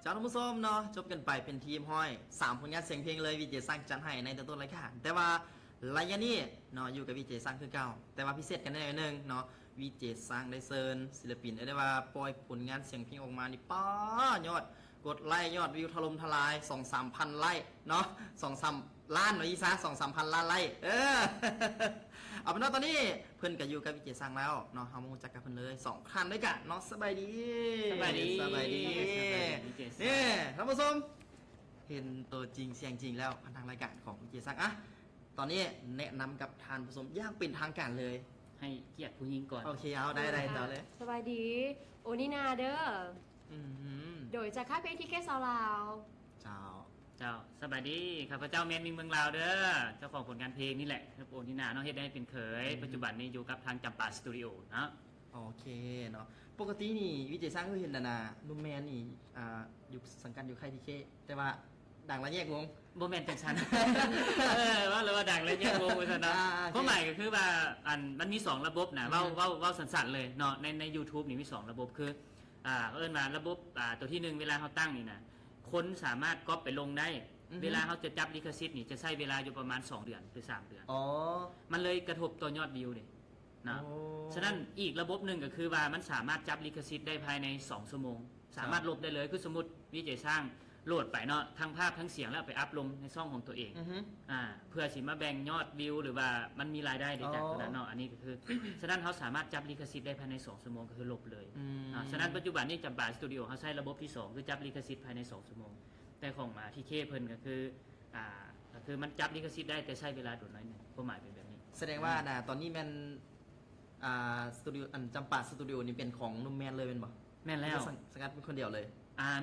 จ้าท่านผู้ชมเนาะจบกันไปเป็นทีมห้อย3ผลงานเสียงเพลงเลยวีเจสร้างจันให้ในต้นรายการแต่ว่าระยะนี้เนาะอยู่กับวีเจสร้างคือเก่าแต่ว่าพิเศษกันได้หนึ่งเนาะวีเจสร้างได้เซิร์นศิลปินได้ว่าปล่อยผลงานเสียงเพลงออกมานี่ป้ายอดกดไลค์ยอดวิวถล่มทลาย 2-3 พันไลค์เนาะ2-3 ล้านเนาะอีซ่า2-3 พันล้านไลค์เอาเป็นว่าตอนนี้เพื่อนก็อยู่กับวิเจสังแล้วเนาะเฮามารู้จักกับเพิ่นเลย2คันด้วยกันเนาะสบายดีนี่ท่านผู้ชมเห็นตัวจริงเสียงจริงแล้วผ่านทางรายการของวิเจสังอะตอนนี้แนะนำกับท่านผู้ชมอย่างเป็นทางการเลยให้เกียรติผู้หญิงก่อนโอเคเอาได้ต่อเลยสบายดีโอนินาเด้อโดยจากค่ายเพลงที่แค่สาวลาวเจ้าสบายดีข้าพเจ้าแมนมิงเมืองลาวเด้อเจ้าของผลงานเพลงนี่แหละครับโอนินาเนาะเฮ็ดได้เป็นเคยปัจจุบันนี้อยู่กับทางจำปาสตูดิโอเนาะโอเคเนาะปกตินี่วิเจสังก็เห็นนะนุ่มแมนนี่อยู่สังกัดอยู่ค่ายทีเคแต่ว่าดังและแยกวงโมเมนต์จังชันว่าเลยว่าดังและแยกวงไปซะนะเพราะหมายก็คือว่ามันมี2ระบบนะว่าสั่นๆเลยเนาะใน YouTube นี่มี2ระบบคือเอิ้นว่าระบบตัวที่1เวลาเขาตั้งนี่นะคนสามารถก๊อปไปลงได้เวลาเขาจะจับลิขสิทธิ์นี่จะใช้เวลาอยู่ประมาณ2 เดือนหรือ3 เดือนมันเลยกระทบตัวยอดวิวเลยนะฉะนั้นอีกระบบหนึ่งก็คือว่ามันสามารถจับลิขสิทธิ์ได้ภายใน2 ชั่วโมงสามารถลบได้เลยคือสมมติวิจัยสร้างโหลดไปเนาะทั้งภาพทั้งเสียงแล้วไปอัพลงในช่องของตัวเองเพื่อสิมาแบ่งยอดวิวหรือว่ามันมีรายได้จากตรงนั้นเนาะอันนี้ก็คือฉะนั้นเขาสามารถจับลิขสิทธิ์ได้ภายใน2 ชั่วโมงก็คือลบเลยฉะนั้นปัจจุบันนี้จำปาสตูดิโอเขาใช้ระบบที่2คือจับลิขสิทธิ์ภายใน2 ชั่วโมงแต่ของมาที่เคเพิ่นก็คือมันจับลิขสิทธิ์ได้แต่ใช้เวลาโดดน้อยหนึ่งความหมายเป็นแบบนี้แสดงว่าตอนนี้แมนสตูดิโอจำปาสตูดิโอนี่เป็นของนุ่มแมนเลยเป็นบ่แม่นแล้วสังกัดเป็นคนเดียวเลย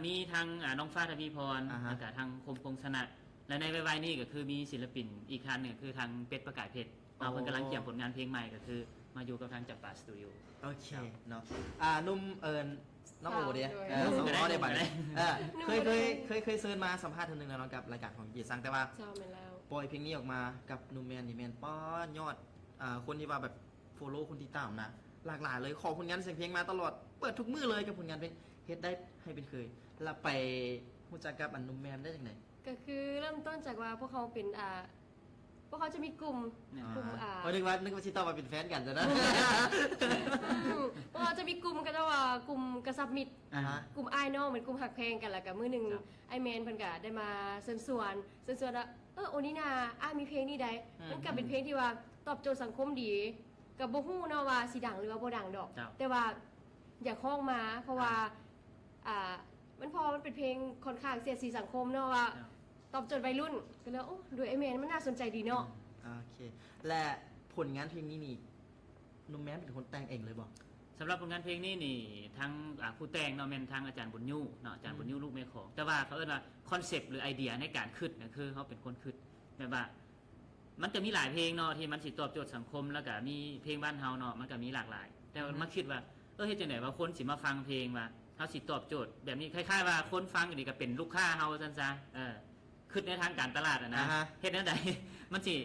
มีทางน้องฟ้าทวีพรแล้วก็ทางคมพงษ์ชนะและในวัยนี้ก็คือมีศิลปินอีกท่านหนึ่งคือทางเป็ดประกาศเพชรเพิ่นกำลังเขียนผลงานเพลงใหม่ก็คือมาอยู่กับทางจับปาสตูดิโอโอเคเนาะนุ่มน้องโอเดียน้องโอเดียบัตรเคยเซิร์นมาสัมภาษณ์ทีนึงแล้วกับรายการของจีซังแต่ว่าปล่อยเพลงนี้ออกมากับนุ่มแมนนี่แมนป้อนยอดคนที่ว่าแบบโฟโล่คนที่ตามนะหลากหลายเลยขอผลงานเสียงเพลงมาตลอดเปิดทุกมื้อเลยกับผลงานเพลงเฮ็ดได้ให้เป็นเคยแล้วไปรู้จักกับนุ่มแมนได้ยังไงก็คือเริ่มต้นจากว่าพวกเขาเป็นพวกเขาจะมีกลุ่มนึกว่าชิต้ามาเป็นแฟนกันจะนะพวกเขาจะมีกลุ่มกันว่ากลุ่มกระซับมิดกลุ่มไอ้น้องเหมือนกลุ่มหักเพลงกันแหละกับมือหนึ่งไอแมนเพิ่นก็ได้มาเชิญชวนว่าโอนินามีเพลงนี้ได้มันก็เป็นเพลงที่ว่าตอบโจทย์สังคมดีกับบ่ฮู้เนาะว่าสิดังหรือว่าบ่ดังดอกแต่ว่าอยากค้องมาเพราะว่ามันเป็นเพลงค่อนข้างเสียดสีสังคมเนาะว่าตอบโจทย์วัยรุ่นก็เลยดูไอแมนมันน่าสนใจดีเนาะโอเคและผลงานเพลงนี้นี่นุ่มแมนเป็นคนแต่งเองเลยบอกสำหรับผลงานเพลงนี้นี่ทั้งผู้แต่งเนาะแมนทางอาจารย์บุญยูเนาะอาจารย์บุญยูลูกแม่ของแต่ว่าเขาเรียกว่าคอนเซปต์หรือไอเดียในการคิดเนี่ยคือเขาเป็นคนคิดแบบว่ามันจะมีหลายเพลงเนาะที่มันสิตอบโจทย์สังคมแล้วก็มีเพลงบ้านเฮาเนาะมันก็มีหลากหลายแต่มาคิดว่าเฮ็ดจังได๋ว่าคนสิมาฟังเพลงว่าเฮาสิตอบโจทย์แบบนี้คล้ายๆว่าคนฟังอยู่นี่ก็เป็นลูกค้าเฮาซั่นซะคิดในทางการตลาดนะเฮ็ดแนวใดมันสิ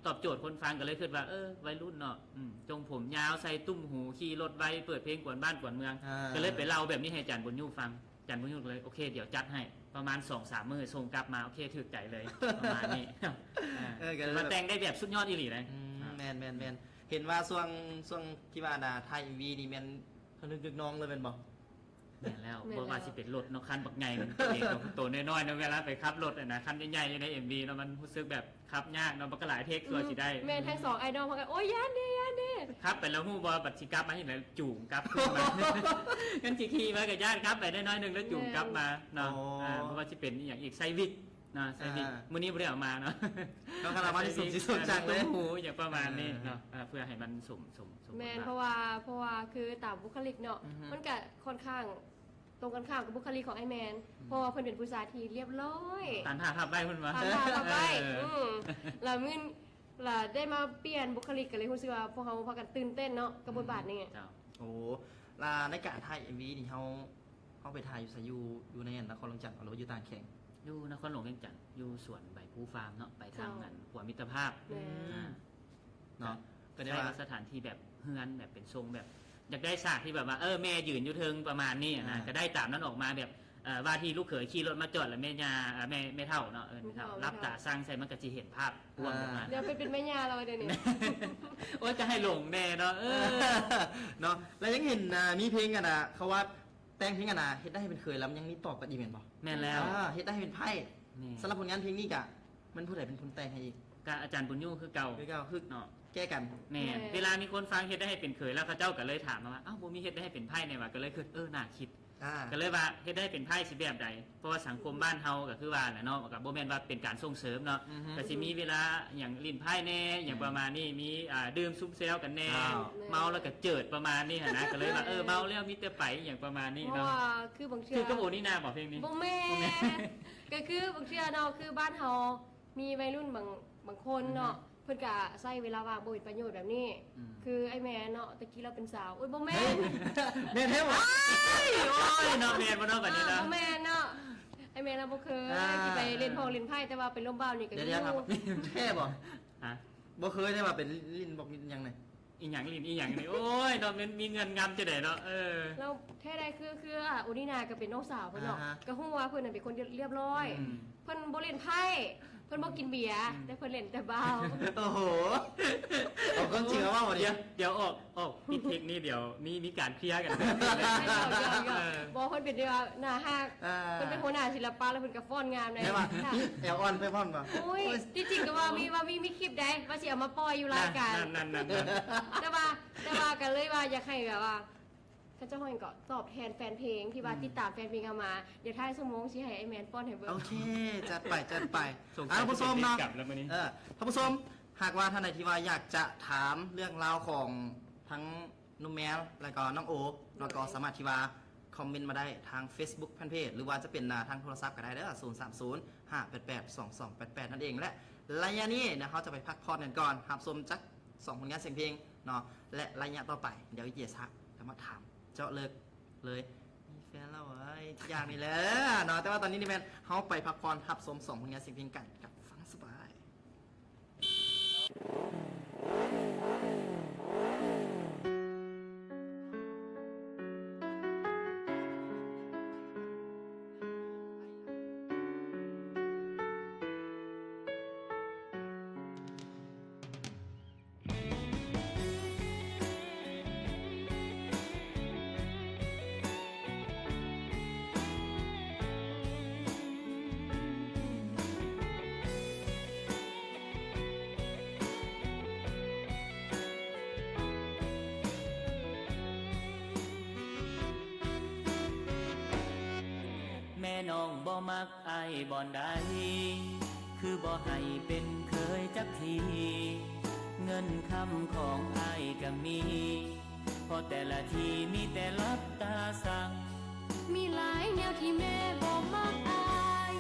ตอบโจทย์คนฟังก็เลยคิดว่าวัยรุ่นเนาะจงผมยาวใส่ตุ้มหูขี่รถไวเปิดเพลงกวนบ้านกวนเมืองก็เลยไปเล่าแบบนี้ให้อาจารย์บุญยูฟังอาจารย์บุญยูเลยโอเคเดี๋ยวจัดให้ประมาณ 2-3 มื้อส่งกลับมาโอเคถูกใจเลยประมาณนี้มาแต่งได้แบบสุดยอดอีหลีเลยแมนเห็นว่าช่วงที่ว่าไทย MV นี่แมนเขานึกน้องเลยเป็นบ่แม่นแล้วบ่ว่าสิเป็นรถเนาะคันบักใหญ่มันตัวเองตัวน้อยๆเนาะเวลาไปขับรถนะคันใหญ่ๆใน MV เนาะมันรู้สึกแบบขับยากเนาะมันก็หลายเทคตัวสิได้แม่นทั้ง2ไอดอลพากันโอ้ยย่านดิครับไปแล้วฮู้บ่บัดสิกลับมาที่ไหนจูงกลับขึ้นมากันสิขี่มากับญาติครับไปได้น้อยนึงแล้วจูงกลับมาเนาะเพราะว่าสิเป็นอย่างอีกไซวิกนะไซวิกมื้อนี้บ่ได้เอามาเนาะก็คาราบาที่สุดจังเลยหูอย่างประมาณนี้เนาะเพื่อให้มันสมแม่นเพราะว่าคือตามบุคลิกเนาะมันก็ค่อนข้างตรงกันข้ามกับบุคลิกของไอแมนเพราะว่าเพิ่นเป็นผู้ชายที่เรียบร้อยตันหาขับไปเพิ่นว่าตันหาขับไปแล้วมึงล่ะได้มาเปลี่ยนบุคลิกกันเลยรู้สึกว่าพวกเขาพากันตื่นเต้นเนาะกับบทบาทนี้โอ้ในการถ่าย MV นี่เขาไปถ่ายอยู่ในนครหลวงจันทร์หรือว่าอยู่ต่างแข่งอยู่นครหลวงเวียงจันทร์อยู่สวนใบพูฟาร์มเนาะไปทางนั้นหัวมิตรภาพเนาะก็ได้ว่าสถานที่แบบเฮือนแบบเป็นทรงแบบอยากได้ฉากที่แบบว่าแม่ยืนอยู่เทิงประมาณนี้นะก็ได้ตามนั้นออกมาแบบ ว่าที่ลูกเขยขี่รถมาจอดแล้วแม่ย่าแม่เฒ่าเนาะแม่เฒ่ารับตาสร้างใส่มันก็สิเห็นภาพกว้างแบบนั้น เดี๋ยวเป็นแม่ย่าเราเดี๋ยวนี้ โอ้ยจะให้หลงแน่เนาะ เนาะแล้วยังเห็นมีเพลงกันนะเขาว่าแต่งเพลงกันนะเฮ็ดได้ให้เป็นเคยแล้วมันยังมีตอบกันอีกแม่นบ่ แม่นแล้ว เฮ็ดได้ให้เป็นไพ่ นี่ สำหรับผลงานเพลงนี้กะมันผู้ใดเป็นคนแต่งให้อีก ก็อาจารย์บุญยุ่งคือเก่า คือเก่าคือ เนาะ แก้กัน แม่นเวลามีคนฟังเฮ็ดได้ให้เป็นเคยแล้วเขาเจ้าก็เลยถามมาว่าอ้าวบ่มีเฮ็ดได้ให้เป็นไพ่ในว่าก็เลยคือน่าคิด ก็เลยว่าเฮ็ดได้เป็นไพ่สิแบบใดเพราะว่าสังคมบ้านเฮาก็คือว่าแหละเนาะก็บ่แม่นว่าเป็นการส่งเสริมเนาะ อือฮึ ก็สิมีเวลาอย่างลิ้นไพ่แน่อย่างประมาณนี้มีดื่มซุ่มแซวกันแน่ อ้าว เมาแล้วก็เจิดประมาณนี้หั่นนะก็เลยว่าเมาแล้วมีแต่ไปอย่างประมาณนี้ เพราะ เนาะ ว่าคือบางเทื่ คือก็โอนี่นาบอกเพลงนี้ บ่แม่ บ่แม่ ก็คือบางเทื่อเนาะคือบ้านเฮามีวัยรุ่นบางคนเนาะเพิ่นก็ใช้เวลาว่างบ่เฮ็ดประโยชน์แบบนี้ อืม คือไอ้แม่เนาะตะกี้เราเป็นสาวอุ้ยบ่แม่ เฮ้ย แม่นแท้บ่ โอ้ยเนาะแม่นบ่เนาะบัดนี้นะ บ่แม่เนาะไอ้แม่เราบ่เคย อ่า ที่ไปเล่นพงเล่นไพ่แต่ว่าเป็นลมบ้าวนี่ก็ เดี๋ยวครับแท้บ่ ฮะ บ่เคยได้ว่าเป็นลิ้นบอกลิ้นยังไง อีหยังลิ้นอีหยังนี่โอ้ยเนาะมันมีเงินงำจะได้เนาะเราแท้ได้คือโอนินาก็เป็นน้องสาวเพิ่นเนาะ อ่าฮะ ก็ฮู้ว่าเพิ่นน่ะเป็นคนเรียบร้อย อืม เพิ่นบ่เล่นไพ่เพิ่นบ่กินเบียร์แต่เพิ่นเล่นแต่บ้าว โอ้โหเอาความจริงมาว่าบ่ดิ เดี๋ยวออกปิดเทคนี่เดี๋ยวมีการเคลียร์กัน บอกเพิ่นเป็นเดียวหน้าฮัก อ่า เพิ่นเป็นหัวหน้าศิลปะแล้วเพิ่นก็ฟ้อนงามใน ได้ป่ะแอลออนไปพร้อมป่ะ โอ้ยที่จริงก็ว่ามีคลิปใดว่าสิเอามาปล่อยอยู่รายการ นั่น แต่ว่ากันเลยว่าอยากให้แบบว่าเขาเจ้าห้องก็ตอบแทนแฟนเพลงที่ว่าติดตามแฟนเพลงเอามาเดี๋ยวท้ายชั่วโมงสิให้ไอ้แมนป้อนให้เบิ่ง โอเค จัดไป ส่ง ท่านผู้ชมเนาะ กลับแล้วมื้อนี้ ท่านผู้ชมหากว่าท่านใดที่ว่าอยากจะถามเรื่องราวของทั้งนุ่มแมวแล้วก็น้องโอแล้วก็สามารถที่ว่าคอมเมนต์มาได้ทาง Facebook แฟนเพจหรือว่าจะเป็นทางโทรศัพท์ก็ได้เด้อ030-588-2288 นั่นเอง และระยะนี้เดี๋ยวเขาจะไปพักผ่อนกันก่อนหับชมจัก2ผลงานเสียงเพลงเนาะและระยะต่อไปเดี๋ยวเยซักจะมาถามเจาะเลิกเลยมีแฟนแล้วเว้ยทุกอย่างนี่แหละเนาะแต่ว่าตอนนี้นี่แมนเขาไปพักผ่อนหับชม2ผลงานเสียงเพลงกันกับฟังสบาย แม่น้องบ่มักอายบ่อนใดคือบ่ให้เป็นเคยจักที เงินคำของอายก็มีพอแต่ละทีมีแต่รับตาสั่ง มีหลายแนวที่แม่บอกมากอาย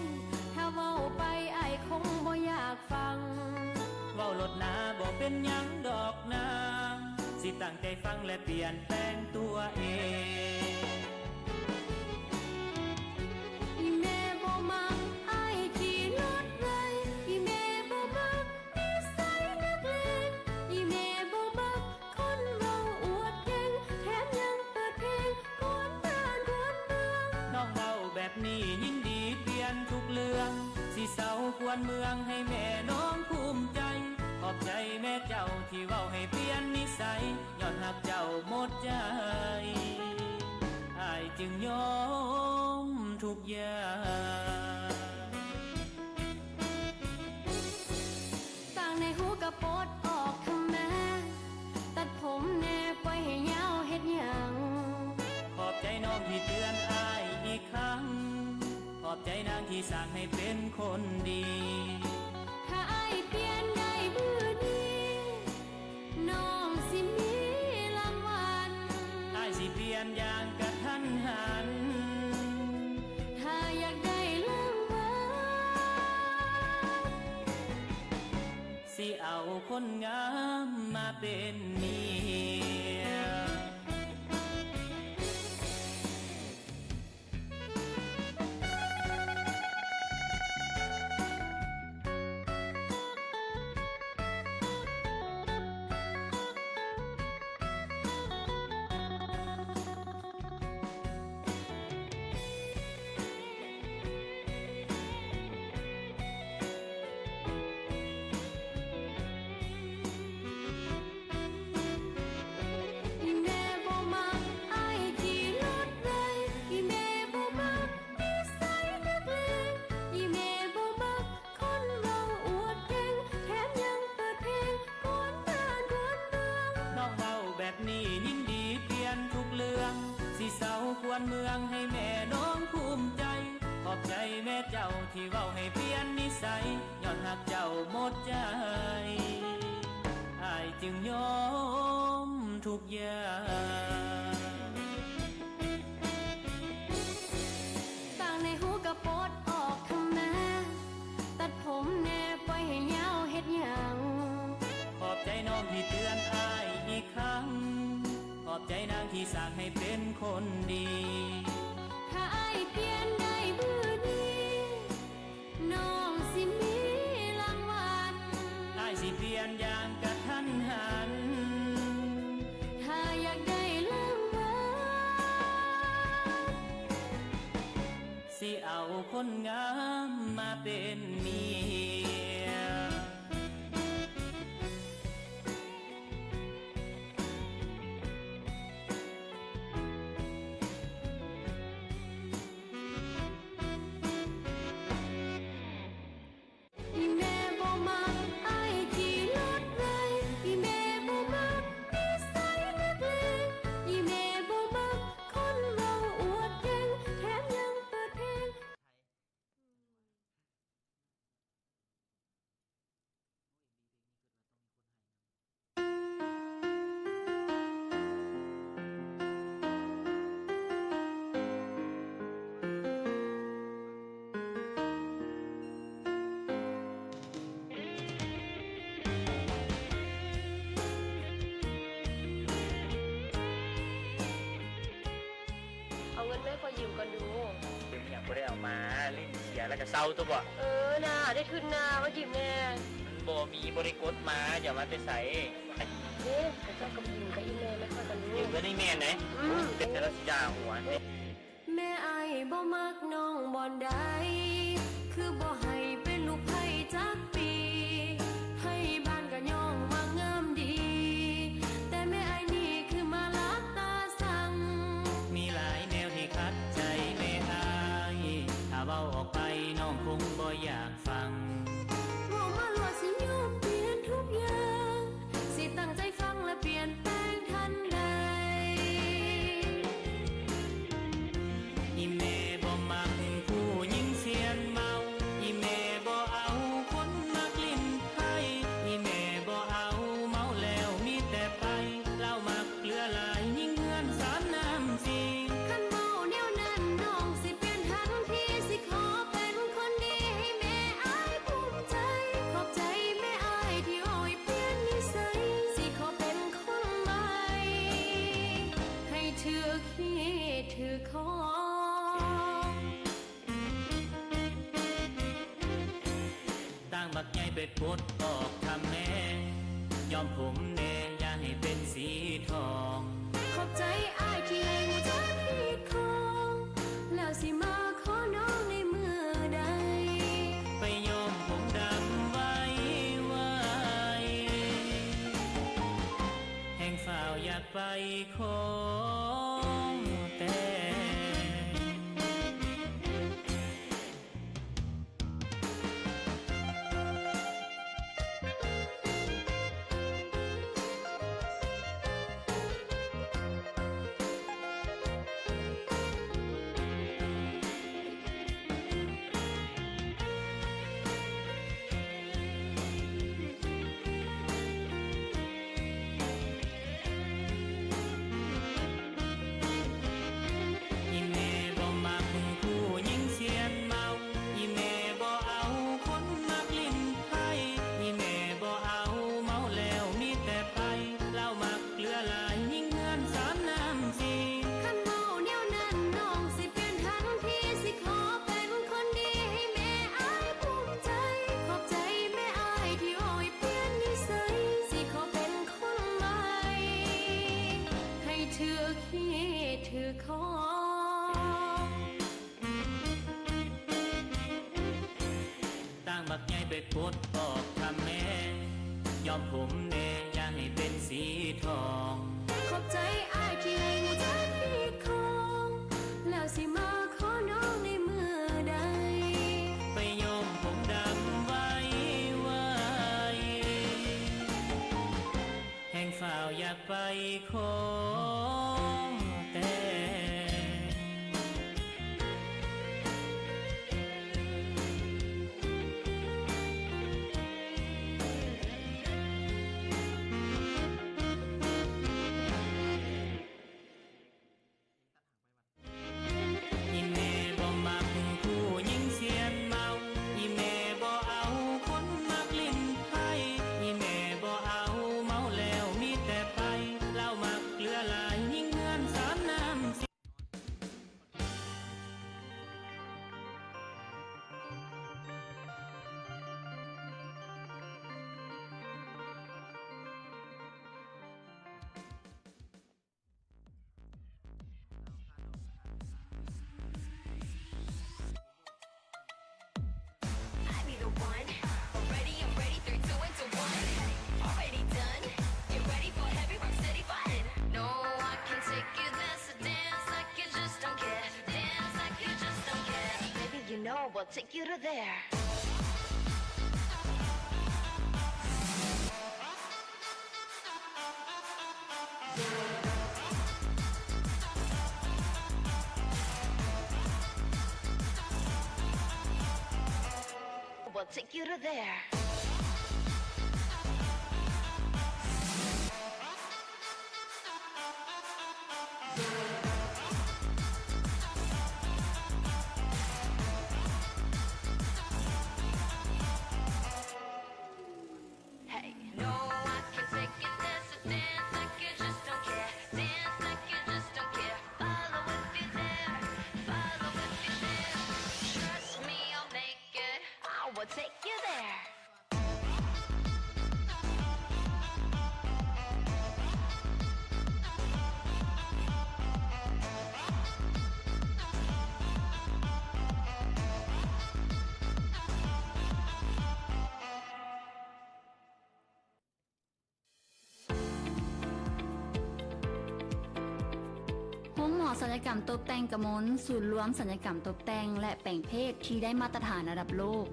ถ้าเว้าไปอายคงบ่อยากฟัง เว้าลดหนาบ่เป็นหยังดอกนางสิตั้งใจฟังและเปลี่ยนแปลงตัวเอง อีแม่บ่มักอายขี่รถไล่อีแม่บ่มักนิสัยนักเลงอีแม่บ่มักคนเว้าอวดเก่งแถมยังเปิดเพลงกวนบ้านกวนเมือง น้องเบาแบบนี้ยินดีเปลี่ยนทุกเรื่องสิเศร้าควรเมืองให้แม่น้องภูมิใจ ขอบใจแม่เจ้าที่เว้าให้เปลี่ยนนิสัยย้อนหักเจ้าหมดใจอายจึงยอมทุกอย่าง ต่างในหูกระปดออกทำแม่ตัดผมแน่ปล่อยให้ยาวเฮ็ดหยัง ขอบใจน้องที่เตือนอายอีกครั้ง ขอบใจนางที่สั่งให้เป็นคนดี ถ้าอายเปลี่ยนได้มือนี้น้องสิมีรางวัล อายสิเปลี่ยนอย่างกระทันหัน ถ้าอยากได้รางวัล สิเอาคนงามมาเป็นเมีย ควรเมืองให้แม่น้องภูมิใจขอบใจแม่เจ้าที่เว้าให้เปลี่ยนนิสัยย้อนหักเจ้าหมดใจอ้ายจึงยอมทุกอย่าง ต่างในหูกระโปดออกทำแม่ตัดผมแน่ปล่อยให้ยาวเฮ็ดหยัง ขอบใจน้องที่เตือนอ้ายอีกครั้งขอบใจนางที่สร้างให้เป็นคนดี ถ้าอ้ายเปลี่ยนได้มือนี้น้องสิมีรางวัล อ้ายสิเปลี่ยนอย่างกระทันหัน ถ้าอยากได้รางวัล สิเอาคนงามมาเป็นเมีย อีแม่บ่มักอ้ายที่ลดไว้อีแม่บ่มักนิสัยนักเลงอีแม่บ่มักคนเว้าอวดเก่งแถมยังเปิดเพลง เอาเงินแม่ขอยืมก่อนดู ถึงอย่างบ่ได้เอามาลิ้นเสียแล้วก็เศร้าตัวบ่ น่าได้ทุนนาว่ายืมแน่ มันบ่มีบริกฎมาอย่ามาไปใส่ เด้กระเจ้ากับยืมกับอีแม่ไม่ค่อยกันรู้ อยู่ก็ได้แม่นไหนเป็นแต่ละสิดาหัวเนี่ย แม่อายบ่มักน้องบ่อนใดคือบ่ให้เป็นลูกไผ่จักปีให้บ้านก็ย่องมางามดี แต่แม่อายนี่คือมาลักตาสั่ง มีหลายแนวที่คัดใจแม่อายถ้าเว้าออกไปน้องคงบ่อยากฟัง บอกมาลวดสิยอมเปลี่ยนทุกอย่างสิตั้งใจฟังและเปลี่ยนแปลงทันใด อีแม่บ่มักผู้หญิงเสียนเมาอีแม่บ่เอาคนมักลิ้นไผ่อีแม่บ่เอาเมาแล้วมีแต่ไปเล่ามักเหลือหลายยิ่งเงินสามน้ำสี่ คันเมาแนวนั้นน้องสิเปลี่ยนทันทีสิขอเป็นคนดีให้แม่อายภูมิใจ ขอบใจแม่อายที่โอ้ยเปลี่ยนนิสัยสิขอเป็นคนใหม่ให้ถือขี้ถือคอ ตั้งบักใหญ่ไปปลดออกทำแม่ยอมผมแน่อย่าให้เป็นสีทอง ขอบใจอายที่ให้หัวใจผิดของแล้วสิมาขอน้องในเมื่อใด ไปยอมผมดำไว้แห่งฝ่าวอยากไปขอแต่ อีแม่บ่มักผู้หญิงเสียนเมาอีแม่บ่เอาคนมักลิ้นไผ่อีแม่บ่เอาเมาแล้วมีแต่ไปเล่ามักเหลือหลายยิ่งเงินสามน้ำสี่ คันเมาแนวนั้นน้องสิเปลี่ยนทันทีสิขอเป็นคนดีให้แม่อายภูมิใจ ขอบใจแม่อายที่โอ้ยเปลี่ยนนิสัยสิขอเป็นคนใหม่ให้ถือขี้ถือคอ ตั้งบักใหญ่ไปปลดออกทำแม่ยอมผมแน่อย่าให้เป็นสีทอง ขอบใจอายที่ให้หัวใจผิดของแล้วสิมาขอน้องในเมื่อใด ไปยอมผมดำไว้แห่งฝ่าวอยากไปขอแต่ I'll take you to there. We'll take you to there. Hey. No, I can take it, dance it, dance like you just don't care. Dance like you just don't care. Follow if you're there. Follow if you're there. Trust me, I'll make it. I will take you there. ห้องหมอศัลยกรรมตกแต่งกมลศูนย์รวมศัลยกรรมตกแต่งและแปลงเพศที่ได้มาตรฐานระดับโลก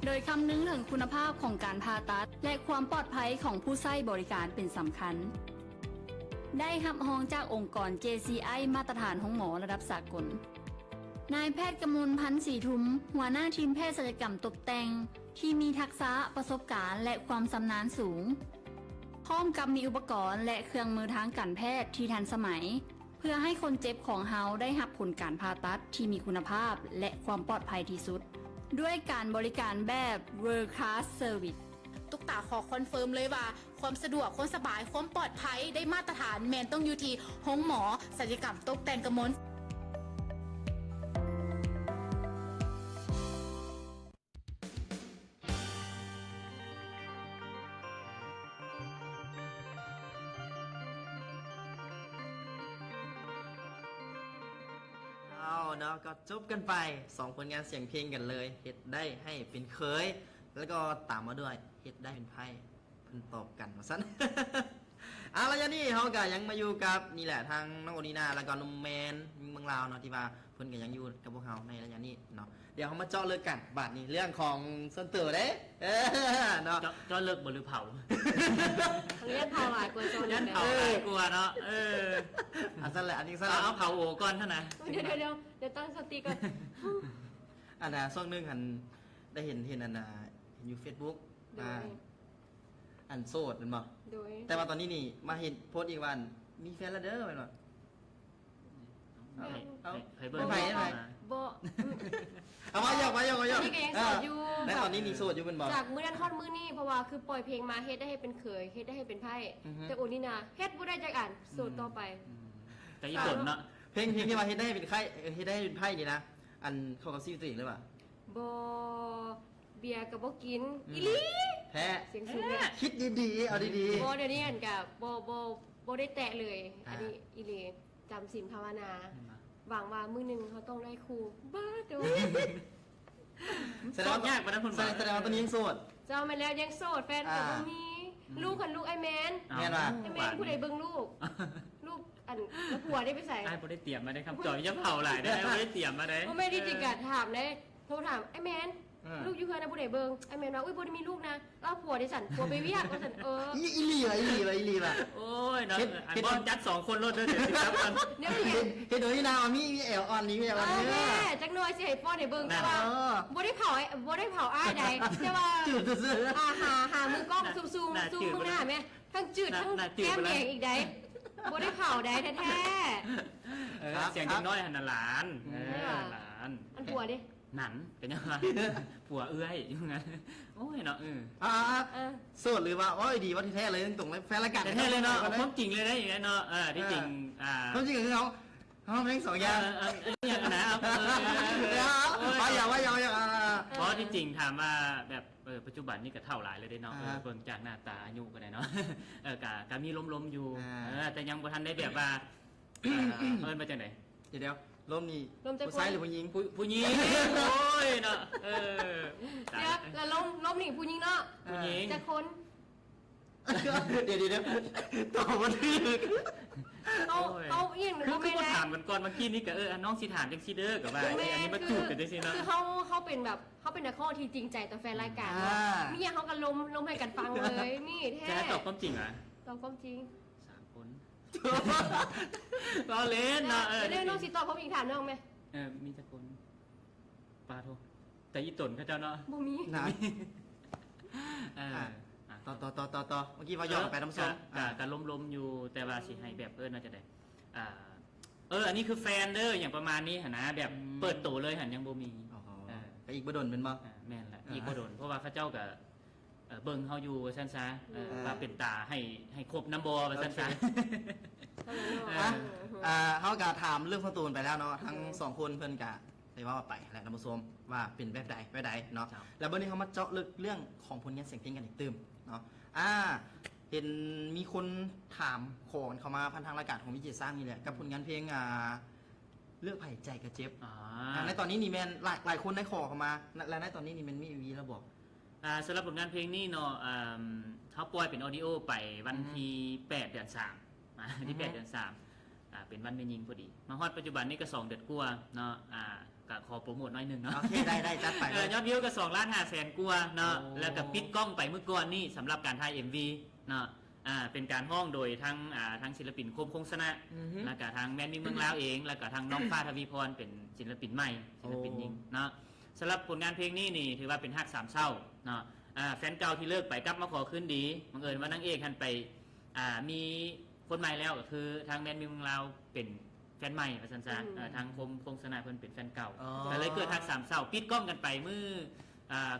โดยคำนึงถึงคุณภาพของการผ่าตัด และความปลอดภัยของผู้ใช้บริการเป็นสำคัญ ได้รับรองจากองค์กร JCI มาตรฐานห้องหมอระดับสากล นายแพทย์กมลพันธ์ศรีทุมหัวหน้าทีมแพทย์ศัลยกรรมตกแต่งที่มีทักษะประสบการณ์และความชำนาญสูง พร้อมกับมีอุปกรณ์และเครื่องมือทางการแพทย์ที่ทันสมัย เพื่อให้คนเจ็บของเฮาได้รับผลการผ่าตัดที่มีคุณภาพและความปลอดภัยที่สุด ด้วยการบริการแบบ World Class Service ตุ๊กตาขอคอนเฟิร์มเลยว่า ความสะดวกความสบายความปลอดภัยได้มาตรฐานแมนต้องอยู่ที่ห้องหมอศัลยกรรมตกแต่งกมล เอาเนาะก็จบกันไป2ผลงานเสียงเพลงกันเลยเฮ็ดได้ให้เป็นเคย แล้วก็ตามมาด้วยเฮ็ดได้เป็นไพ่เพิ่นตอบกันมาซั่น เอาแล้วอย่างนี้เฮาก็ยังมาอยู่กับนี่แหละทางน้องโอนีนาแล้วก็นุ่มแมนเมืองลาวเนาะที่ว่าเพิ่นก็ยังอยู่กับพวกเฮาในระยะนี้เนาะเดี๋ยวเฮามาเจาะลึกกันบาดนี้เรื่องของส่วนตัวเด้เนาะ เจ้าเลิกบ่หรือเผา เขาเรียกเผาหลายกว่าโซน ยัน เดี๋ เผาหลายกลัวเนาะอันนั้นแหละอันนี้ซะ เอาเผาโอก่อนเท่านั้น ยวตั้งสติก่อน อันน่ะช่วงหนึงหันได้เห็นอันน่ะเห็นอยู่ Facebook โดย อันโสดแม่นบ่ โดย แต่ว่าตอนนี้นี่มาเห็นโพสต์อีกวันมีแฟนแล้วเด้อแม่นบ่ ให้เบิ่ง ไม่ไปไม่ไป บ่ เอามาหยอก นี่ก็ยังโสดอยู่ และตอนนี้นี่โสดอยู่เป็นบ่ จากมื้อนั้นทอดมื้อนี้เพราะว่าคือปล่อยเพลงมาเฮ็ดได้ให้เป็นเขยเฮ็ดได้ให้เป็นไพ่ อือฮึ แต่โอนี่นาเฮ็ดบ่ได้จักอันโสดต่อไป แต่ญี่ปุ่นเนาะ เพลงที่ว่าเฮ็ดได้เป็นไข่เฮ็ดได้เป็นไพ่นี่นะอันเข้ากับชีวิตตัวเองหรือเปล่า บ่เบียร์ก็บ่กิน อืม อีหลี แท้ เสียงสูงเนี่ย คิดดีๆเอาดี บ่เดี๋ยวนี้อันก็บ่ได้แตะเลย อ่า อันนี้อีหลีจำศีลภาวนาหวังว่ามื้อหนึงเขาต้องได้ครูบ้าโดย ๆแสดงว่าย ากกว่านั้นคุณ แสดงว่าตอนนี้ยังโสด เจ้ามาแล้วยังโสดแฟนก็บ่มีลูกคันลูกไอ้แมน แม่นว่ะ ไอ้แมนผู้ใดเบิ่งลูก ลูกอันแล้วผัวได้ไปใส่ ไอ้บ่ได้เตรียมมาได้คำจอยจะเผาหลายได้บ่ได้เตรียมมาได้ บ่แม่นที่จริงก็ถามเลยโทรถามไอ้แมน อืม ลูกอยู่เฮือนนะผู้ใดเบิ่งไอ้แมนว่าอุ้ยบ่ได้มีลูกนะแล้วผัวได้สั่นผัวไปเวียกว่าสั่นอีหลีว่ะ โอ้ยเนาะอันบอลจัด2คนรถเด้อเดี๋ยวสิครับกัน เดี๋ยวนี้ เฮ็ดโดยที่นาวมีแอลออนนี้มีแอลออนนี้ แม่จักหน่อยสิให้ป้อนให้เบิ่งแต่ว่า เออ บ่ได้เผาอ้ายใดแต่ว่า จืดซื่อๆ หามือกล้องซูมซูมข้างหน้าแม่ทั้งจืดทั้งแก้มแดงอีกใดบ่ได้เผาใดแท้ เสียงน้อยหันหลานหลาน ๆอันผัวดิ หนันเป็นยังไงผัวเอื้อยอยู่งั้นโอ้ยเนาะโสดหรือว่าโอ้ยดีว่าที่แท้เลยตรงๆแฟนละกัน แต่แท้เลยเนาะความจริงเลยนะอย่างนี้เนาะที่จริงความจริงคือเขาแม่งสองอย่าง อย่างนั้นนะครับ ว่าอย่าง เพราะที่จริงถามว่าแบบปัจจุบันนี่ก็เท่าหลายเลยได้เนาะเบิ่งจากหน้าตาอายุก็ได้เนาะกะมีล้มๆอยู่แต่ยังบ่ทันได้แบบว่ามาจากไหน เดี๋ยวลมนี่ผู้ชายหรือผู้หญิง ผู้หญิงโอ้ยเนาะเดี๋ยวแล้วล้มหนีผู้หญิงเนาะ ผู้หญิง จะคน เดี๋ยวตอบมาถึก เขาเอียงหรือ คือ เขา คือ ไม่ บ่ ได้ ถามกันก่อนเมื่อกี้นี่ก็น้องสิถามจังซี่เด้อก็ว่าไอ้อันนี้มาจูบกันจังซี่เนาะ คือเขาเป็นแบบเขาเป็นนักข้อที่จริงใจต่อแฟนรายการเนาะมีอย่างเขากันลมให้กันฟังเลยนี่แท้ จะตอบความจริงเหรอ ตอบความจริง 3 คนเราเล่นเนาะ จะได้น้องสิตอบเขาอีกถามน้องไหม มีจักคนปาโทแต่อีตนเขาเจ้าเนาะ บ่มี นะ เอออ่ะ ต่อเมื่อกี้ว่าย้อนไปน้ำส้ม การล้มๆอยู่แต่ว่าสิให้แบบน่าจะได้อันนี้คือแฟนเด้ออย่างประมาณนี้หั่นนะแบบเปิดโตเลยหันยังบ่มี อ๋อก็อีกบ่ดนเป็นบ่ แม่นละอีกบ่โดนเพราะว่าเขาเจ้าก็เบิ่งเฮาอยู่ว่าซั่นซะว่าเป็นตาให้ครบน้ำบ่ว่าซั่นซะ เท่านั้นเนาะ เขาก็ถามเรื่องข้อตูนไปแล้วเนาะทั้งสองคนเพิ่นกะได้ว่าไปแหละน้ำส้มว่าเป็นแบบใดเนาะ ครับ แล้วเมื่อนี้เขามาเจาะลึกเรื่องของผลงานเสียงเพลงกันอีกตื่มเนาะเห็นมีคนถามขอเขามาพันทางรายการของวิจิตรสร้างนี่แหละกับผลงานเพลงเลือกไผ่ใจกระเจ็บ ในตอนนี้นี่แมนหลายคนได้ขอเขามาและในตอนนี้นี่แมนมีวีแล้วบอก สำหรับผลงานเพลงนี้เนาะเขาปล่อยเป็นออดิโอไปวันที่8 เดือน 3ที่8 เดือน 3เป็นวันแม่ยิงพอดีมาฮอดปัจจุบันนี้ก็2 เดือนกว่าเนาะก็ขอโปรโมทหน่อยหนึงเนาะ โอเคได้จัดไปเลย ยอดวิวก็2,500,000กว่าเนาะ โอ้ แล้วก็ปิดกล้องไปเมื่อก่อนนี่สำหรับการถ่าย MV เนาะเป็นการห้องโดยทั้งศิลปินโคมคงสนะ แล้วก็ทางแมนมิงเมืองลาวเอง แล้วก็ทางน้องฟ้าทวีพรเป็นศิลปินใหม่ศิลปินหญิงเนาะสำหรับผลงานเพลงนี้นี่ถือว่าเป็นฮักสามเศร้าเนาะแฟนเก่าที่เลิกไปกลับมาขอคืนดีบังเอิญว่านางเอกทันไปมีคนใหม่แล้วก็คือทางแมนมิงเมืองลาวเป็นแฟนใหม่ประสันซะทางคงสนะเพิ่นเป็นแฟนเก่า อ๋อ ก็เลยเกิดฮักสามเศร้าปิดกล้องกันไปมือ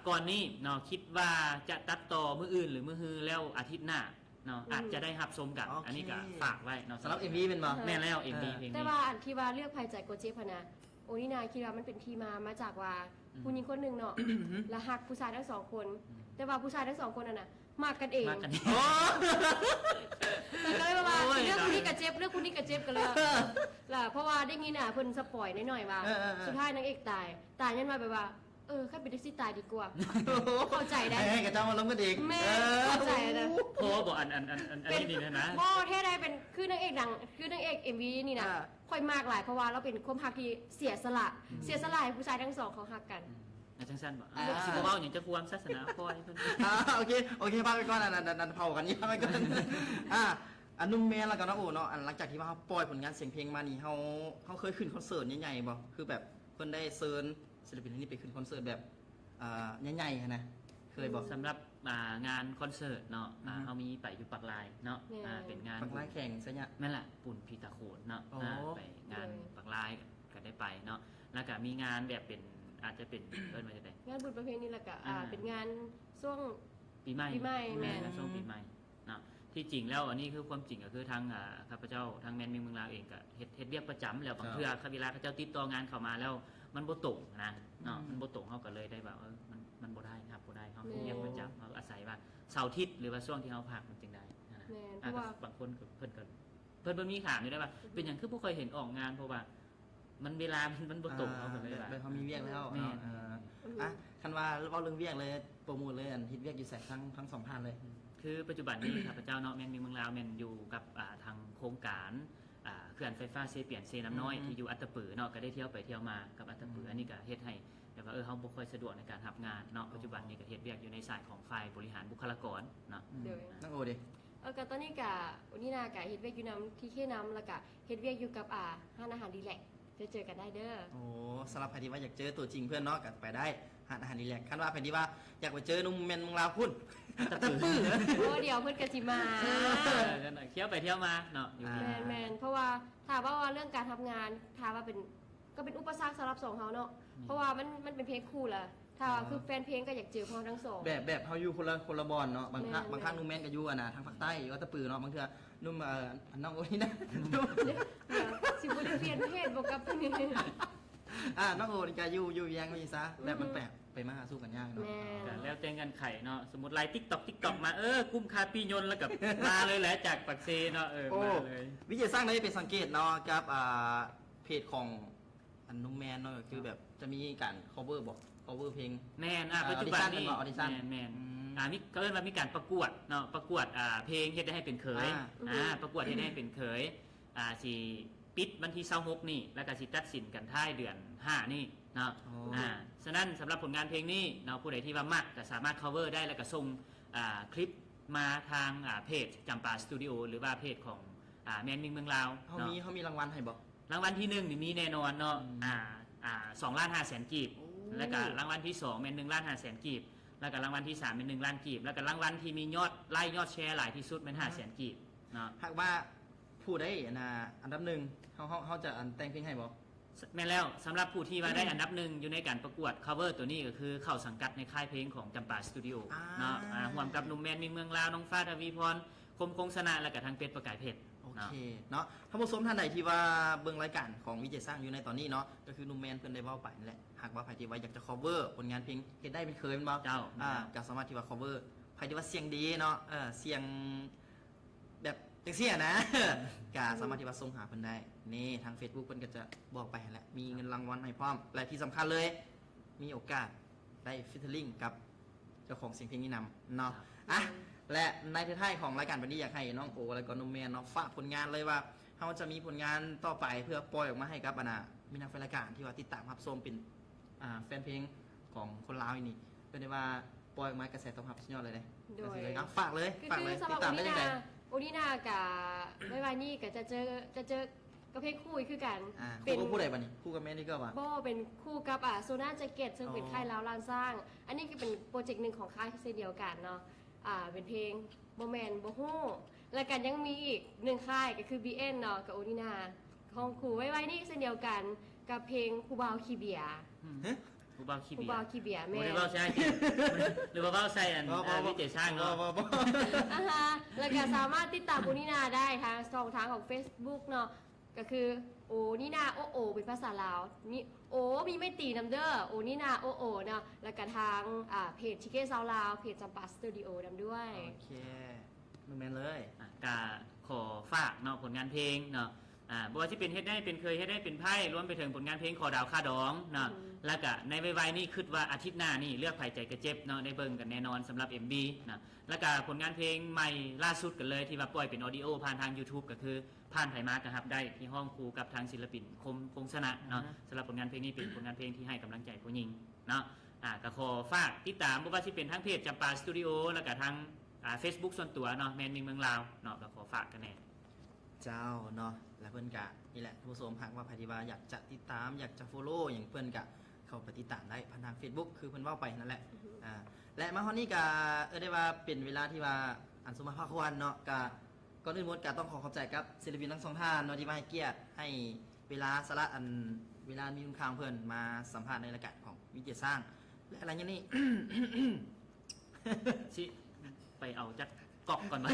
ก่อนนี้เนาะคิดว่าจะตัดต่อมืออื่นหรือมือฮือแล้วอาทิตย์หน้าเนาะอาจจะได้รับชมกัน โอเค อันนี้ก็ฝากไว้เนาะ สำหรับ MV เป็นบ่ แม่นแล้ว MV เพลง แต่ นี้ ว่าอันที่ว่าเลือกภัยใจโกเจพนะโอนี่นาคิดว่ามันเป็นที่มาจากว่าผู้หญิงคนหนึ่งเนาะและหักผู้ชายทั้งสองคน แต่ว่าผู้ชายทั้งสองคนน่ะมากกันเอง มากัน โอ้ แต่ก็เลยว่า โอ้ย เรื่องคุณนี่กับเจ็บเรื่องคุณนี่กับเจ็บกันเลยล่ะเพราะว่าได้ยินเพิ่นสปอยหน่อยๆว่า สุดท้ายนางเอกตายยันมาแบบว่าข้าเป็นแท็กซี่ตายดีกว่าเข้าใจได้ ให้กับเจ้ามาล้มกันอีก แม่เข้าใจนะ โพบอกอันนี้นี่นะ พ่อแท้ได้เป็นคือนางเอกดังคือนางเอก MV นี่นะค่อยมากหลายเพราะว่าเราเป็นความฮักที่เสียสละให้ผู้ชายทั้งสองเขาฮักกัน อาจารย์สั้นบอกสิบเว้าอย่างจะควมศาสนาคอยเพิ่น โอเคพาไปก่อนอันเผากันยี่พาไปก่อนอันนุ่มแม่แล้วก็น้องโอเนาะอันหลังจากที่ว่าเขาปล่อยผลงานเสียงเพลงมานี่เขาเคยขึ้นคอนเสิร์ตใหญ่ๆบ่คือแบบเพิ่นได้เซิร์นศิลปินท่านนี้ไปขึ้นคอนเสิร์ตแบบใหญ่ๆนะเคยบอก สำหรับงานคอนเสิร์ตเนาะเขามีไปอยู่ปักลายเนาะเป็นงาน ปักไล่แข่งซะเนี่ย นั่นแหละปุ่นพีตาโขนเนาะ โอ้ ไปงานปักลายก็ได้ไปเนาะแล้วก็มีงานแบบเป็นอาจจะเป็นเอิ้นว่าจะได้ งานบุญประเพณีแล้วก็เป็นงานช่วง ปีใหม่ ปีใหม่แม่น งานช่วงปีใหม่เนาะที่จริงแล้วอันนี้คือความจริงก็คือทางข้าพเจ้าทางแมนมิงเมืองลาวเองก็เฮ็ดเรียกประจำแล้วบางเทื่อเวลาเขาเจ้าติดต่องานเข้ามาแล้วมันบ่ตรงนะเนาะมันบ่ตรงเขาก็เลยได้แบบมันบ่ได้ครับบ่ได้เขาเรียกประจำเขาอาศัยว่าเสาร์อาทิตย์หรือว่าช่วงที่เขาพักมันจึงได้นะ แม่นเพราะว่า บางคนก็เพิ่นมีถามอยู่ได้ว่าเป็นอย่างคือผู้เคยเห็นออกงานเพราะว่ามันเวลามันบ่ตรงเขาก็เลยว่า เขามีเวียกแล้ว แม่ คันว่าเล่าเรื่องเวียกเลยโปรโมทเลยอันฮิตเวียกอยู่แสกทั้งสองท่านเลย คือปัจจุบันนี้ ข้าพเจ้าเนาะแม่นมีเมืองลาวแม่นอยู่กับทางโครงการเขื่อนไฟฟ้าเซเปียนเซน้ำน้อยที่อยู่อัตตปือเนาะก็ได้เที่ยวไปเที่ยวมากับอัตตปืออันนี้ก็เฮ็ดให้แบบว่าเฮาบ่ค่อยสะดวกในการรับงานเนาะปัจจุบันนี้ก็เฮ็ดเวียกอยู่ในสายของฝ่ายบริหารบุคลากรเนาะ เดี๋ยว นั่งโอดิ ก็ตอนนี้กะวันนี้นากะเฮ็ดเวียกอยู่นำที่เคนำแล้วก็เฮ็ดเวียกอยู่กับร้านอาหารดีแลกจะเจอกันได้เด้อ โอ้สำหรับใครที่ว่าอยากเจอตัวจริงเพื่อนเนาะก็ไปได้หาอาหารดีแลกคันว่าใครที่ว่าอยากไปเจอนุ่มเมนเมึงลาวพุ่นตะปื้อ เพราะว่าเดี๋ยวเพิ่นก็สิมา เที่ยวไปเที่ยวมาเนาะอยู่นี่ แมนเพราะว่าถามว่าเรื่องการทำงานถามว่าเป็นก็เป็นอุปสรรคสำหรับสองเขาเนาะเพราะว่ามันเป็นเพลงคู่แหละถ้าว่าคือแฟนเพลงก็อยากเจอพวกทั้งสอง แบบเขาอยู่คนละบอลเนาะบางครั้ง แม่น บางครั้งนุ่มแมนก็อยู่ทางภาคใต้อยู่ก็ตะปือเนาะบางเทื่อนุ่มน้องโอนี่นะ สิบ่ได้เปลี่ยนเพศบ่กับเพิ่นนี่ น้องโอนี่ก็อยู่แยงนี่ซะแบบมันแปลกไปมาสู้กันยากเนาะ แม่ ก็แล้วแต่งกันไข่เนาะสมมุติไลน์ TikTok มากุ้มคาปียนต์แล้วกับมาเลยแหละจากปักเซเนาะมาเลย วิจัยสร้างได้เป็นสังเกตเนาะกับเพจของอันนุ่มแมนเนาะคือแบบจะมีการ cover เพลง แม่นปัจจุบันนี้ ออดิชั่น แม่น มีก็เรียกว่ามีการประกวดเนาะประกวดเพลงเฮ็ดได้ให้เป็นเคยประกวดเฮ็ดได้ให้เป็นเคยสิปิดวันที่26นี่แล้วก็สิตัดสินกันท้ายเดือน5นี่เนาะฉะนั้นสำหรับผลงานเพลงนี้เนาะผู้ใดที่ว่ามักก็สามารถ cover ได้แล้วก็ส่งคลิปมาทางเพจจำปาสตูดิโอหรือว่าเพจของแมนมิงเมืองลาว เขามีรางวัลให้บ่ รางวัลที่1นี่มีแน่นอนเนาะ2,500,000 กีบแล้วก็รางวัลที่2เป็น1,500,000 กีบแล้วก็รางวัลที่3เป็น1 ล้านกีบแล้วก็รางวัลที่มียอดไลค์ยอดแชร์หลายที่สุดเป็น500,000 กีบเนาะ หากว่าผู้ได้อันดับหนึ่งเขาจะแต่งเพลงให้บ่ แม่นแล้วสำหรับผู้ที่ว่าได้อันดับหนึ่งอยู่ในการประกวด cover ตัวนี้ก็คือเข้าสังกัดในค่ายเพลงของจำปาสตูดิโอเนาะร่วมกับหนุ่มแมนมิงเมืองลาวน้องฟ้าทวีพรคมคงสนะและก็ทางเป็ดประกายเพชร โอเคเนาะท่านผู้ชมท่านใดที่ว่าเบิ่งรายการของวิจัยสร้างอยู่ในตอนนี้เนาะก็คือหนุ่มแมนเพิ่นได้เว้าไปนั่นแหละหากว่าใครที่ว่าอยากจะ cover ผลงานเพลงเฮ็ดได้เป็นเคยแม่นบ่ เจ้า ก็สามารถที่ว่า cover ใครที่ว่าเสียงดีเนาะเสียงแบบจังซี่นะ ก็สามารถที่ว่าส่งหาเพิ่นได้นี่ทาง Facebook เพิ่นก็จะบอกไปแหละมีเงินรางวัลให้พร้อมและที่สำคัญเลย มีโอกาสได้ฟิชเชอร์ลิงกับเจ้าของเสียงเพลงนี้นำเนาะอ่ะและในท้ายของรายการวันนี้อยากให้น้องโอและก็น้องแมนเนาะฝากผลงานเลยว่าเขาจะมีผลงานต่อไปเพื่อปล่อยออกมาให้กับมีนักแฟนรายการที่ว่าติดตามรับชมเป็นแฟนเพลงของคนลาวนี่เป็นได้ว่าปล่อยออกมากระแสตอบรับสุดยอดเลย โดย ฝากเลย คือ ฝากเลย สำห ติ รั ด บ ตามได้ยังไง โอนินากับไวนี่ก็จะเจอกับเพลงคู่อีกคือกัน คู่กับผู้ใดบ้านี่คู่กับแม่นี่ก็ว่า โบเป็นคู่กับโซน่าแจ็คเก็ตซึ่งเป็นค่ายลาวลานสร้าง อันนี้ก็เป็นโปรเจกต์หนึ่งของค่ายเช่นเดียวกันเนาะเป็นเพลงโบแมนโบฮู้แล้วกันยังมีอีกหนึ่งค่ายก็คือ BN เนาะกับโอนินาของครูไว้นี่เช่นเดียวกันกับเพลงครูบาวคีเบีย ครูบาวขี้ ครู เบีย บาว ร์ คีเบีย โอ้ แม่ ได้เบาใช่หรือว่าเบาใส่อันวิจัยสร้างเนาะ แล้วก็สามารถติดตามโอนินาได้ทางช่องทางของ Facebook เนาะก็คือโอนินาโอโอเป็นภาษาลาวนี่โอมีไม่ตีน้ำเด้อโอนินาโอโอเนาะแล้วก็ทางเพจชิเก้ซาวลาวเพจจำปาสตูดิโอนำด้วย โอเคหนุ่มแมนเลย กาขอฝากเนาะผลงานเพลงเนาะบอกว่าที่เป็นเฮ็ดได้เป็นเคยเฮ็ดได้เป็นไพ่รวมไปถึงผลงานเพลงขอดาวค่าดองเนาะแล้วก็ในไวๆนี่คิดว่าอาทิตย์หน้านี่เลือกไผ่ใจกระเจ็บเนาะได้เบิ่งกันแน่นอนสำหรับ MB นะแล้วก็ผลงานเพลงใหม่ล่าสุดกันเลยที่ว่าปล่อยเป็นออดิโอผ่านทาง YouTube ก็คือผ่านไผ่มาร์กนะครับได้ที่ห้องครูกับทางศิลปินคมพงษณะเนาะสำหรับผลงานเพลงนี้เป็นผลงานเพลงที่ให้กำลังใจผู้หญิงเนาะก็ขอฝากติดตามบ่ว่าที่เป็นทั้งเพจจำปาสตูดิโอแล้วก็ทางFacebook ส่วนตัวเนาะแมนมิงเมืองลาวเนาะก็ขอฝากกันแน่ เจ้าเนาะและเพื่อนกะนี่แหละท่านผู้ชมหากว่าใครที่ว่าอยากจะติดตามอยากจะ follow อย่างเพื่อนกะเข้าไปติดตามได้ผ่านทาง Facebook คือเพื่อนเว่าไปนั่นแหละและมาฮอนนี่กะได้ว่าเป็นเวลาที่ว่าอันสมมาภาควรเนาะกะก่อนอื่นหมดกะต้องขอขอบใจกับศิลปินทั้งสองท่านเนาะที่มาให้เกียรติให้เวลาสละอันเวลามีคุณค่าของเพื่อนมาสัมภาษณ์ในรายการของวิจัยสร้างและอะไรอย่างนี้ ชิไปเอาจัดกอกก่อนมา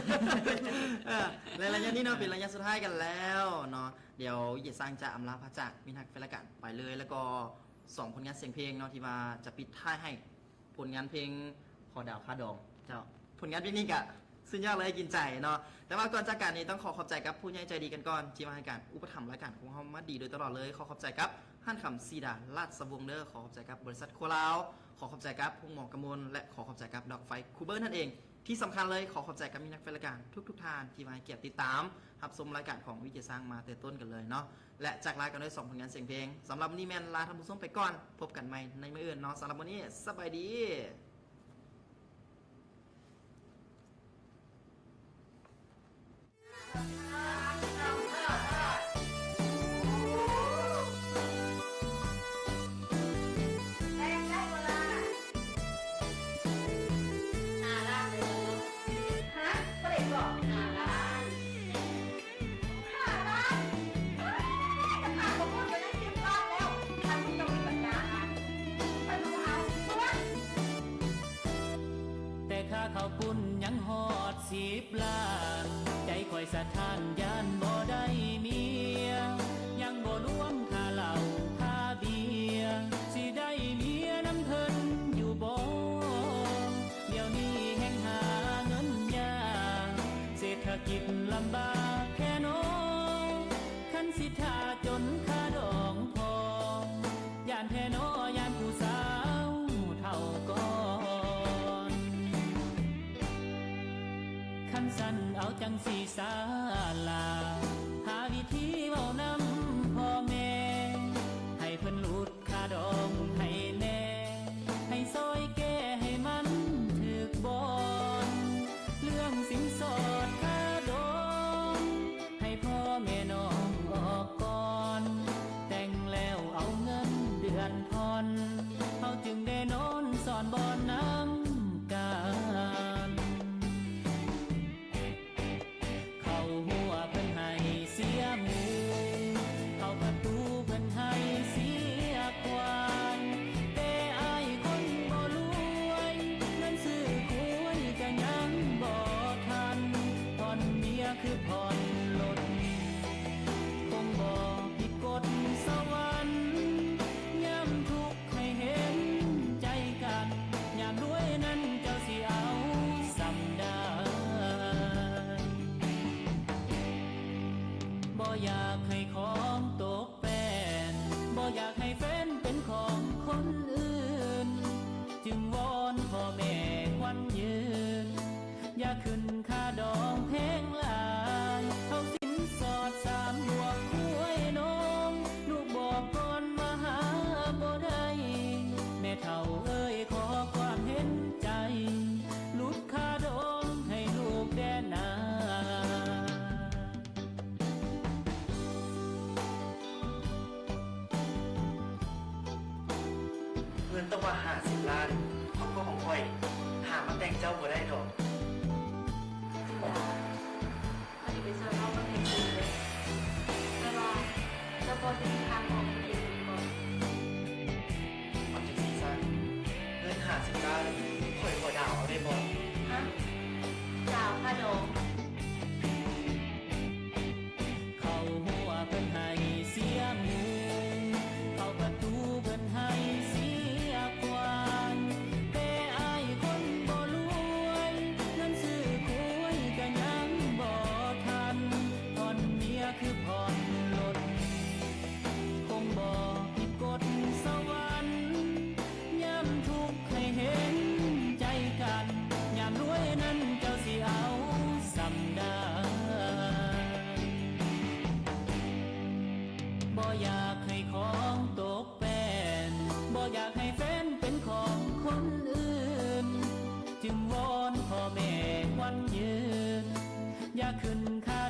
และระยะนี้เนาะเป็นระยะสุดท้ายกันแล้วเนาะเดี๋ยวเยสร้างจะอำลาพระจากมินักเฟรกันไปเลย แล้วก็2ผลงานเสียงเพลงเนาะที่ว่าจะปิดท้ายให้ผลงานเพลงขอดาวค่าดองเจ้าผลงานเพลงนี้กะสุดยอดเลยกินใจเนาะแต่ว่าก่อนจากการนี้ต้องขอบใจกับผู้ใหญ่ใจดีกันก่อนที่มาให้การอุปถัมภ์รายการของเรามาดีโดยตลอดเลยขอบใจกับห้านคำซีดาลาดสวงเดอร์ขอบใจกับบริษัทโคลาวขอบใจกับพงหมอกมลและขอบใจกับดอกไฟคูเบอร์นั่นเองที่สำคัญเลยขอบใจกับมีนักแฟนรายการทุกท่านที่มาให้เกียรติติดตามรับชมรายการของวิจัยสร้างมาแต่ต้นกันเลยเนาะและจากลากันด้วย2ผลงานเสียงเพลงสำหรับวันนี้แมนลาท่านผู้ชมไปก่อนพบกันใหม่ในมื้ออื่นเนาะสำหรับวันนี้สบายดีแต่ค่าข้าวปุ้นยังหอด10 ล้านใจคอยสะท้านยานบ่ได้เมียยังบ่รวมค่าเหล้าค่าเบียร์สิได้เมียน้ำเพิ่นอยู่บ่เดี๋ยวนี้แห่งหาเงินยากเศรษฐกิจลำบากแค่น้องคันสิท่าจนค่าดองพอย่านแท้น้อยานผู้สาวเท่าก่อน ศาลาหาวิธีเว้านำพ่อแม่ให้เพิ่นหลุดค่าดองให้แน่ให้ซอยแก้ให้มันถึกบอนเรื่องสินสอดค่าดองให้พ่อแม่น้องออกก่อนแต่งแล้วเอาเงินเดือนผ่อนเขาจึงได้นอนสอนบอนน้ำกัน เขาหัวเพิ่นให้เสียหมูเขาประตูเพิ่นให้เสียควานแต่อายคนบ่รวยเงินซื้อคุยก็ยังบ่ทันผ่อนเมียคือผ่อนรถคงบ่ผิดกฎสวรรค์ยามทุกข์ให้เห็นใจกันยามรวยนั้นเจ้าสิเอาสำได้ บ่อยากให้ของตกแปลนบ่อยากให้แฟนเป็นของคนอื่น จึงวอนพ่อแม่ควันยืน อย่าขึ้นค่าดองแพงหลายเอาสินสอด3 บวกคุยน้องลูกบอกก่อนว่าหาบ่ได้แม่เฒ่าเอ้ยขอความเห็นใจลดค่าดองให้ลูกแด่นา เงินต้องมา50 ล้านครอบครัวของข่อย หามาแต่งเจ้าบ่ได้ดอก อันนี้เป็นส่วนเราก็เพลงดีเลยแต่ว่าเราพอจะมีทางออกเพลงดีก่อน เอาจังซี่ซะเงิน50 ล้านข่อยขอดาวเอาได้บ่ ฮะดาวค่าดอง เขาหัวเพิ่นให้เสียหมูเขาประตูเพิ่นให้เสียกวางแต่อายคนบ่รวยเงินซื้อคุยก็ยังบ่ทันผ่อนเมียคือผ่อนรถคงบ่ผิดกฎสวรรค์ยามทุกข์ให้เห็นใจกันยามรวยนั้นเจ้าสิเอาสำได้ บ่อยากให้ของตกแปลนบ่อยากให้แฟนเป็นของคนอื่น จึงวอนพ่อแม่ควันยืน อย่าขึ้นค่า